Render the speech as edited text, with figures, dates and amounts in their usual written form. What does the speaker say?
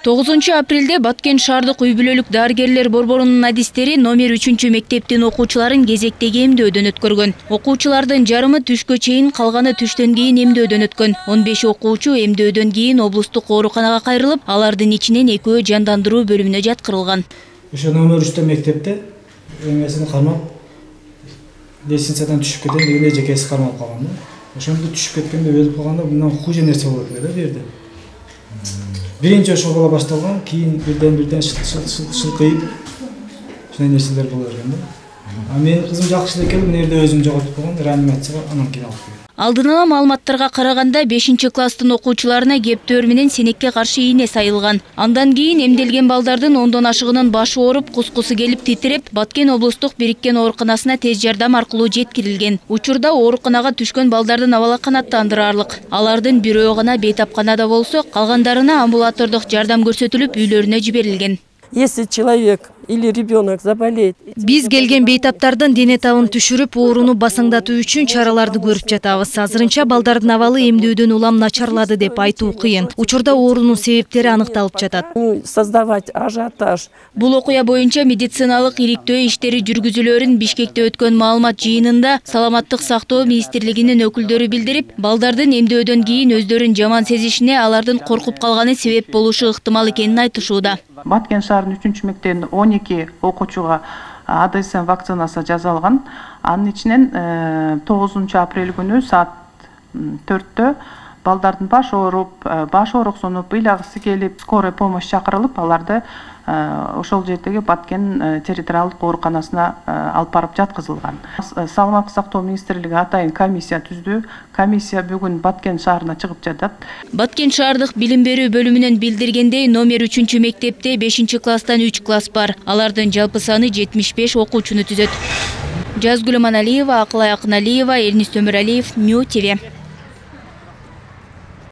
9 апрелде Баткен шаардык үй бүлөлүк дарыгерлер борборунун адистери номер 3 мектептин окуучуларын кезектеги эмдөөдөн өткөргөн. Окуучулардын жарымы түшкө чейин, калганы түштөн кийин эмдөөдөн өткөн. 15 окуучу эмдөөдөн кийин облустук ооруканага кайрылып, алардын ичинен 2 жандандыруу бөлүмүнө жаткырылган. Ошо номер 3 мектепте эмесин кармап, лестницадан түшүп кетем дегенде жекеси кармап калган. Ошондо түшүп кеткенде өлүп калганда мындан хуже нерсе болот эле бу жерде. Биринчи ошол бала башталган, кийин бирден шылкыйып, ушундай нерселер боло берген да. А менин кызым жакшы эле келип, мына жерде өзүн жоготуп койгон, реанимацияга анан кийин алып келген. Алдын ала маалыматтарга караганда 5-класстын окуучуларына кептөр менен сенекке каршы ийне сайылган. Андан кийин эмделген балдардын ондон ашыгынын башы ооруп, кускусу келип титиреп, Баткен облустук бириккен ооруканасына тез жардам аркылуу жеткирилген. Учурда ооруканага түшкөн балдардын абалы канааттандырарлык. Алардын бирөө гана бейтапканада болсо, калгандарына амбулатордук жардам көрсөтүлүп, үйлөрүнө жиберилген. Если человек или ребенок заболеет. Биз келген бейтаптардын дене табын түшүрүп, ооруну басаңдатуу үчүн чараларды көрүп жатабыз. Азырынча балдардын абалы эмдөөдөн улам начарлады деп айтуу кыйын. Учурда оорунун себептери аныкталып жатат. Создавать ажиотаж. Бул окуя боюнча медициналык иликтөө иштери жүргүзүлөрүн Бишкекте өткөн маалымат жыйынында Саламаттык сактоо министрлигинин өкүлдөрү билдирип, балдардын эмдөөдөн кийин өздөрүн жаман сезишине алардын коркуп калганы себеп болушу ыктымал экенин айтышууда. Баткен шаарынын 3 мектебинин 12 окуучуга АДСМ вакцинасы жасалган. Анын ичинен 9 апрель күнү саат 4-тө балдардын баш ооруксунуп, ыйлагысы келип, скорая помощь чакырылып, аларды ошол жердеги Баткен территориалдык ооруканасына алып барып жаткызылган. Саламаттык сактоо министрлиги атайын комиссия түздү. Комиссия бүгүн Баткен шаарына чыгып жатат. Баткен шаардык билим берүү бөлүмүнөн билдиргендей, номер 3 мектепте 5-класстан 3 класс бар. Алардын жалпы саны 75 окуучуну түзөт. Жазгүл Маналиева, Акылай Акыналиева, Элнис Төмөралиев, Нью ТВ.